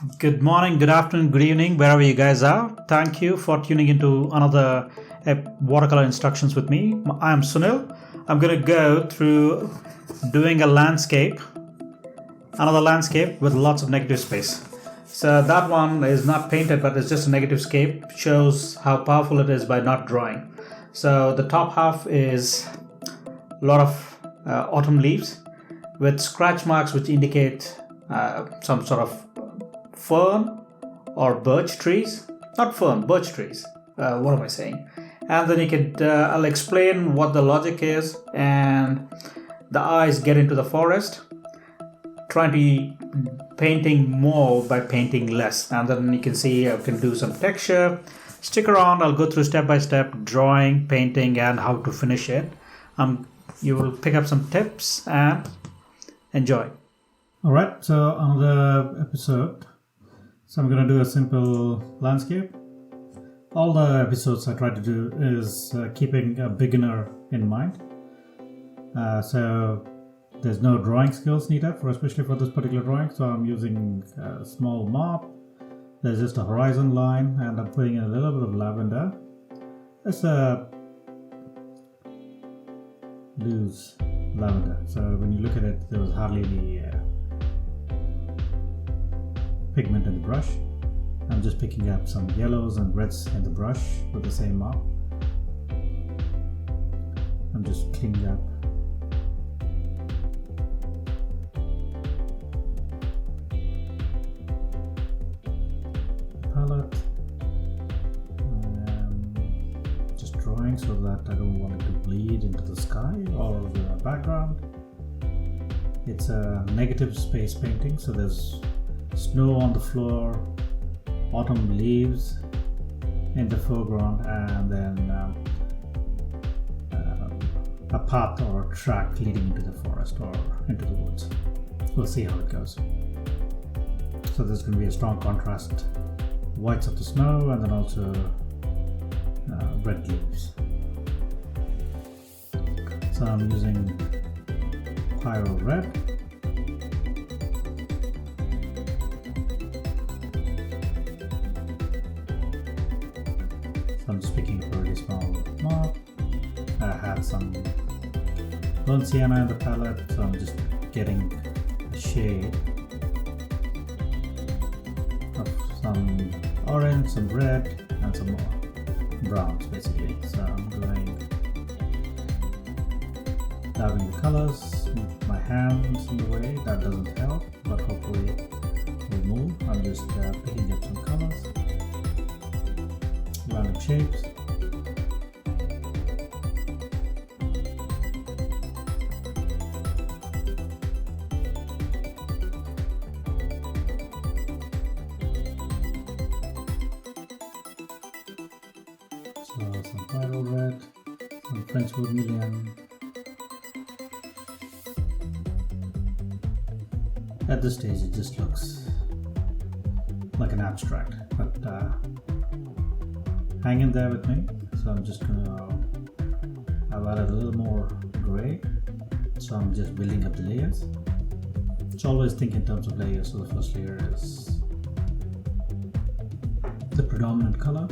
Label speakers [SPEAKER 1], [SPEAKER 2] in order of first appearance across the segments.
[SPEAKER 1] Good morning, good afternoon, good evening, wherever you guys are. Thank you for tuning into another watercolor instructions with me. I am Sunil. I'm going to go through doing a landscape, another landscape with lots of negative space. So that one is not painted, but it's just a negative scape. Shows how powerful it is by not drawing. So the top half is a lot of autumn leaves with scratch marks which indicate some sort of fern or birch trees. Not fern, birch trees. What am I saying? And then you could, I'll explain what the logic is, and the eyes get into the forest, trying to be painting more by painting less. And then you can see I can do some texture. Stick around, I'll go through step by step drawing, painting, and how to finish it. You will pick up some tips and enjoy. Alright, so another episode. So I'm going to do a simple landscape. All the episodes I try to do is keeping a beginner in mind. So there's no drawing skills needed, especially for this particular drawing. So I'm using a small mop. There's just a horizon line, and I'm putting in a little bit of lavender. It's a loose lavender. So when you look at it, there was hardly any pigment in the brush. I'm just picking up some yellows and reds in the brush with the same mop. I'm just cleaning up the palette. Just drawing so that I don't want it to bleed into the sky or the background. It's a negative space painting, so there's snow on the floor, autumn leaves in the foreground, and then a path or a track leading into the forest or into the woods. We'll see how it goes. So there's going to be a strong contrast, whites of the snow and then also red leaves. So I'm using Pyro Red. So I'm just picking up a really small mop. I have some burnt sienna in the palette, so I'm just getting a shade of some orange, some red, and some more browns basically. So I'm dabbing the colors. My hands in the way, that doesn't help, but hopefully will move. I'm just picking up some colors. Random shapes. So some Pyro Red, some French Vermilion. At this stage it just looks like an abstract, but hang in there with me. So I'm just gonna I've added a little more gray, so I'm just building up the layers. So always think in terms of layers. So the first layer is the predominant color.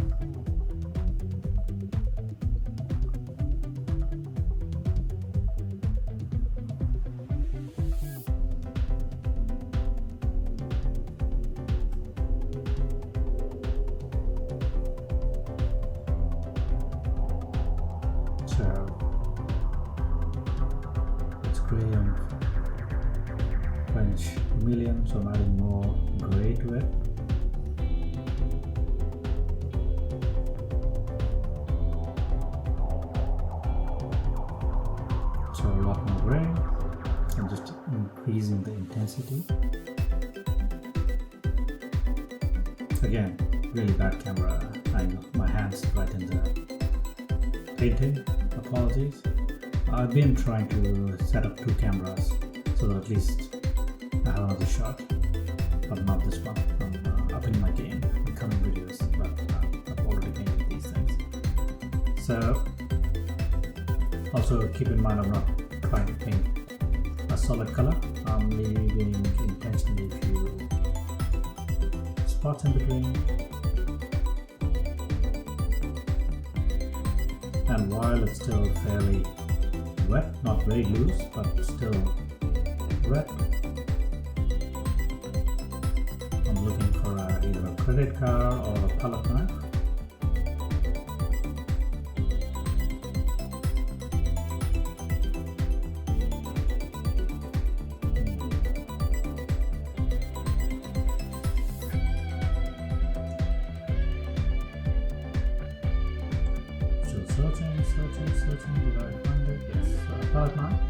[SPEAKER 1] It's gray and French Vermilion, so I'm adding more gray to it. So a lot more gray. I'm just increasing the intensity. Again, really bad camera angle. My hands right in the painting. Apologies. I've been trying to set up two cameras so that at least I have another shot, but not this one. I'm upping my game in coming videos, but I've already painted these things. So also keep in mind I'm not trying to paint a solid color. I'm leaving intentionally a few spots in between. And while it's still fairly wet, not very loose, but still wet, I'm looking for either a credit card or a palette knife. Searching, did I find it? Yes, palette knife.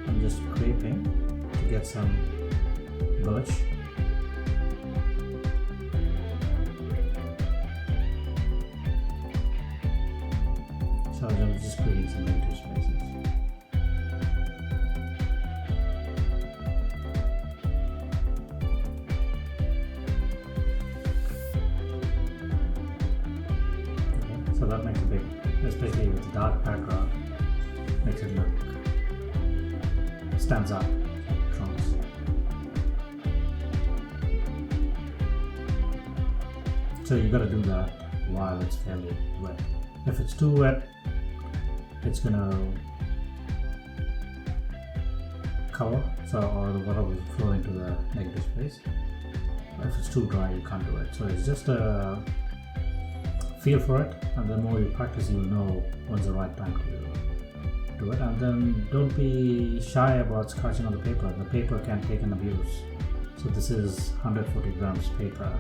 [SPEAKER 1] I'm just scraping to get some birch. So I'm just creating some empty spaces. Okay, so that makes a big, especially with the dark background, makes it look, stands out, trunks. So you gotta do that while it's fairly wet. If it's too wet, it's gonna cover, or the water will flow into the negative space. If it's too dry, you can't do it. So it's just a feel for it, and the more you practice, you will know when's the right time to do it. And then don't be shy about scratching on the paper. The paper can take an abuse. So this is 140 grams paper,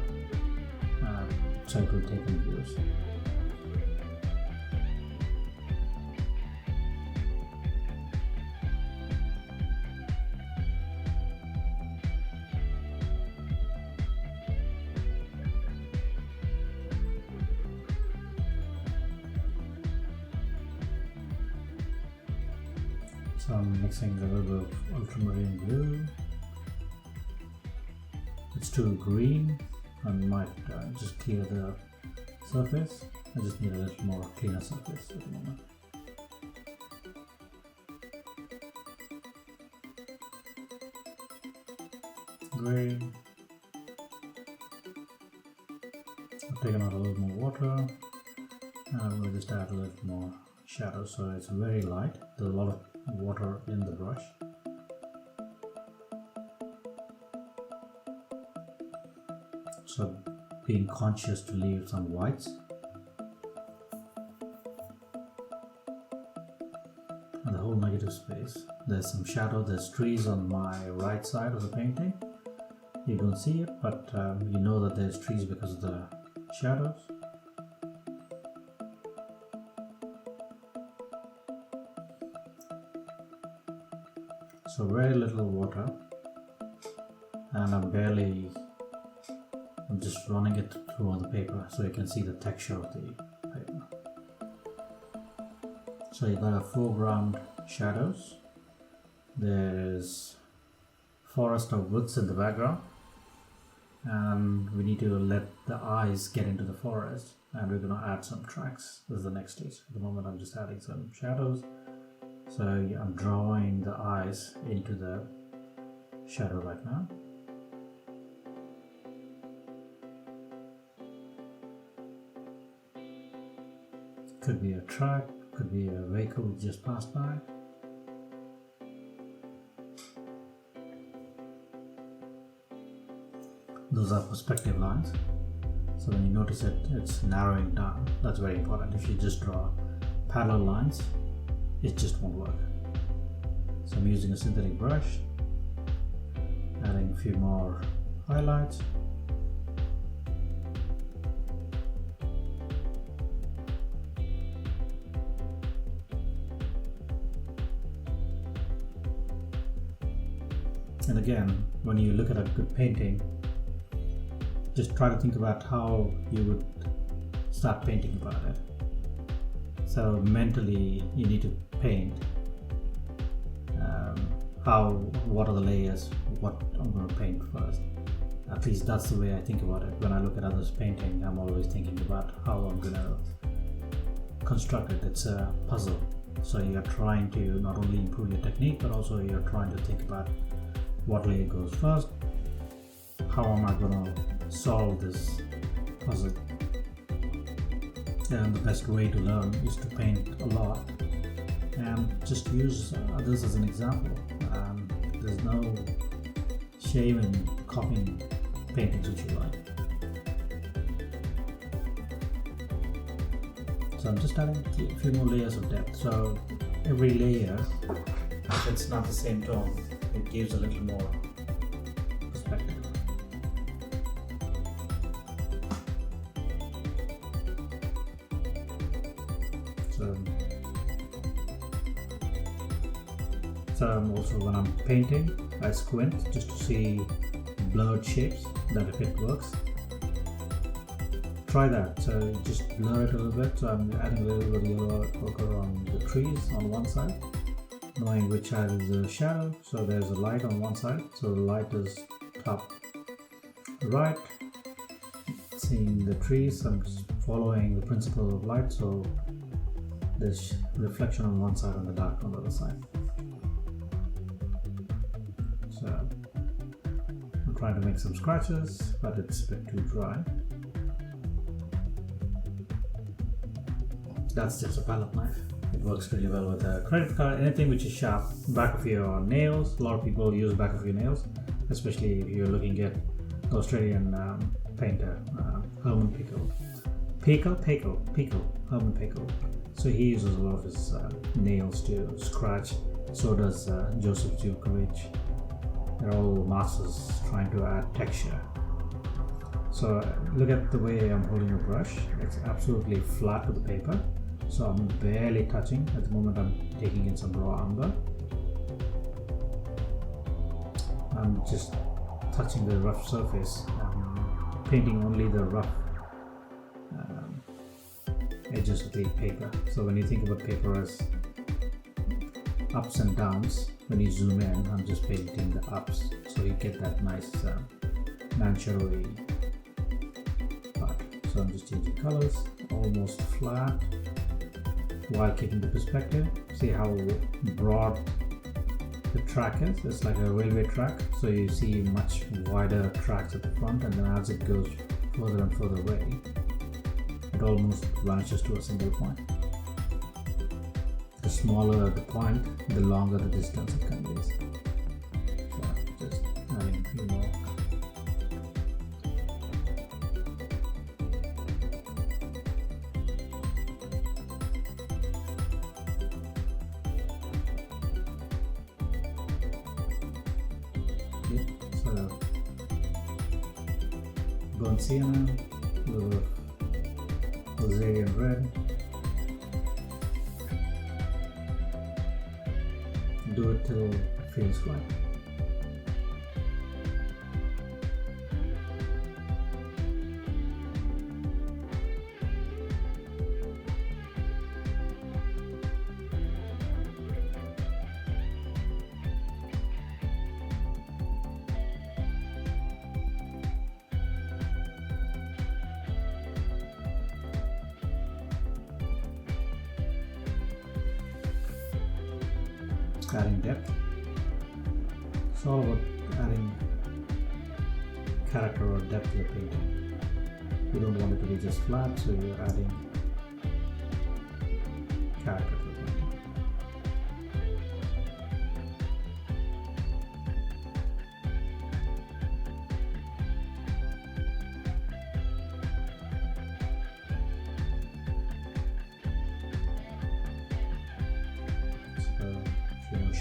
[SPEAKER 1] so it will take an abuse. So I'm mixing a little bit of ultramarine blue. It's too green. I might just clear the surface. I just need a little more cleaner surface at the moment. Green. I've taken out a little more water, and I'm going to just add a little more shadow, so it's very light. There's a lot of water in the brush. So being conscious to leave some whites. And the whole negative space. There's some shadow, there's trees on my right side of the painting. You don't see it, but you know that there's trees because of the shadows. So very little water, and I'm just running it through on the paper so you can see the texture of the paper. So you got a foreground shadows, there's forest of woods in the background, and we need to let the eyes get into the forest, and we're going to add some tracks. This is the next stage. At the moment I'm just adding some shadows. So I'm drawing the eyes into the shadow right now. Could be a truck, could be a vehicle which just passed by. Those are perspective lines. So when you notice it, it's narrowing down. That's very important. If you just draw parallel lines, it just won't work. So I'm using a synthetic brush, adding a few more highlights. And again, when you look at a good painting, just try to think about how you would start painting about it. So mentally you need to paint what are the layers, what I'm going to paint first. At least that's the way I think about it. When I look at others painting, I'm always thinking about how I'm going to construct it. It's a puzzle. So you're trying to not only improve your technique, but also you're trying to think about what layer goes first, how am I going to solve this puzzle. And the best way to learn is to paint a lot and just use others as an example. There's no shame in copying paintings which you like. So I'm just adding a few more layers of depth. So every layer, if it's not the same tone, it gives a little more perspective. So also when I'm painting, I squint just to see blurred shapes, that if it works. Try that. So just blur it a little bit. So I'm adding a little bit of yellow ochre on the trees on one side, knowing which side is the shadow. So there's a light on one side, so the light is top right. Seeing the trees, I'm just following the principle of light, so there's reflection on one side and the dark on the other side. So I'm trying to make some scratches, but it's a bit too dry. That's just a palette knife. It works really well with a credit card, anything which is sharp. Back of your nails, a lot of people use back of your nails, especially if you're looking at the Australian painter, Herman Herman Pickle. So he uses a lot of his nails to scratch. So does Joseph Djokovic. They're all masters trying to add texture. So look at the way I'm holding a brush. It's absolutely flat to the paper. So I'm barely touching. At the moment I'm taking in some raw umber. I'm just touching the rough surface. I'm painting only the rough edges of the paper. So when you think about paper as ups and downs, when you zoom in, I'm just painting the ups, so you get that nice manchero-y part. So I'm just changing colors, almost flat, while keeping the perspective. See how broad the track is? It's like a railway track, so you see much wider tracks at the front, and then as it goes further and further away, it almost vanishes to a single point. The smaller the point, the longer the distance it conveys. So just adding a few more. Okay, so burnt sienna, a little bit of Brazilian red. Do it till it feels right. Adding depth. It's all about adding character or depth to the painting. You don't want it to be just flat, so you're adding character to the painting.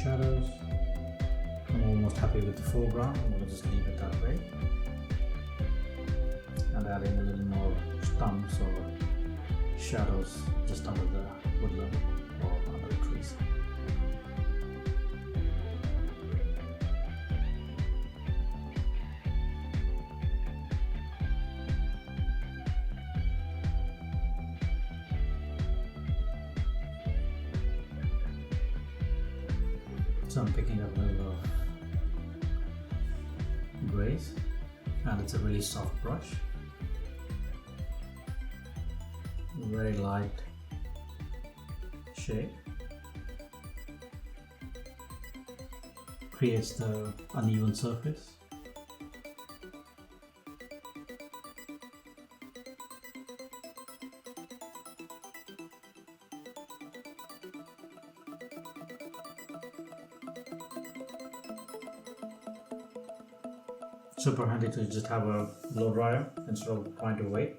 [SPEAKER 1] Shadows. I'm almost happy with the foreground. I'm going to just leave it that way, and adding a little more stumps or shadows just under the woodland or under the trees. So I'm picking up a little grays, and it's a really soft brush, very light shade, creates the uneven surface. Super handy to just have a blow dryer instead of trying to wait.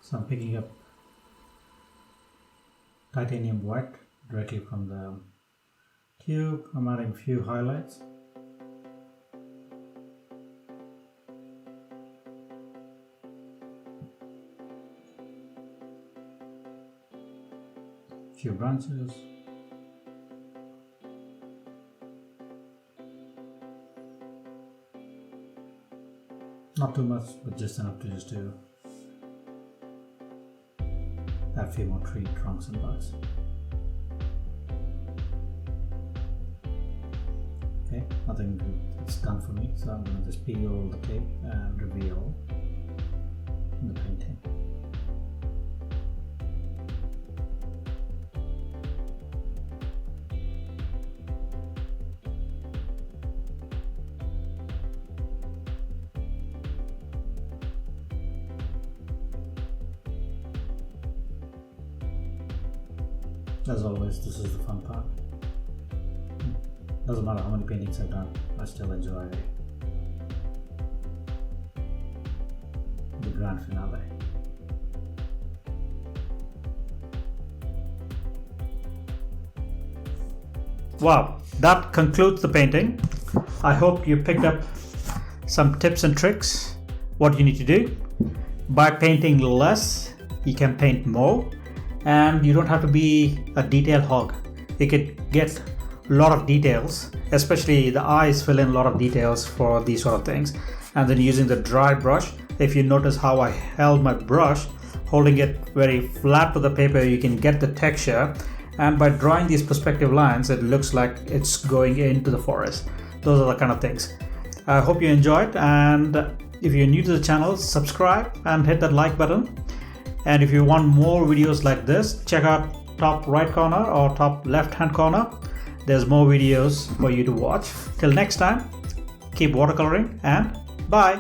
[SPEAKER 1] So I'm picking up titanium white directly from the tube. I'm adding a few highlights. A few branches. Not too much, but just enough to just do add a few more tree trunks and buds. Okay, I think it's done for me, so I'm going to just peel the tape and reveal the painting. As always, this is the fun part. Doesn't matter how many paintings I've done, I still enjoy the grand finale. Wow, that concludes the painting. I hope you picked up some tips and tricks. What you need to do. By painting less, you can paint more. And you don't have to be a detail hog. You could get a lot of details, especially the eyes fill in a lot of details for these sort of things. And then using the dry brush, if you notice how I held my brush, holding it very flat to the paper, you can get the texture. And by drawing these perspective lines, it looks like it's going into the forest. Those are the kind of things. I hope you enjoyed, and if you're new to the channel, subscribe and hit that like button. And if you want more videos like this, check out top right corner or top left hand corner. There's more videos for you to watch. Till next time, keep watercoloring and bye.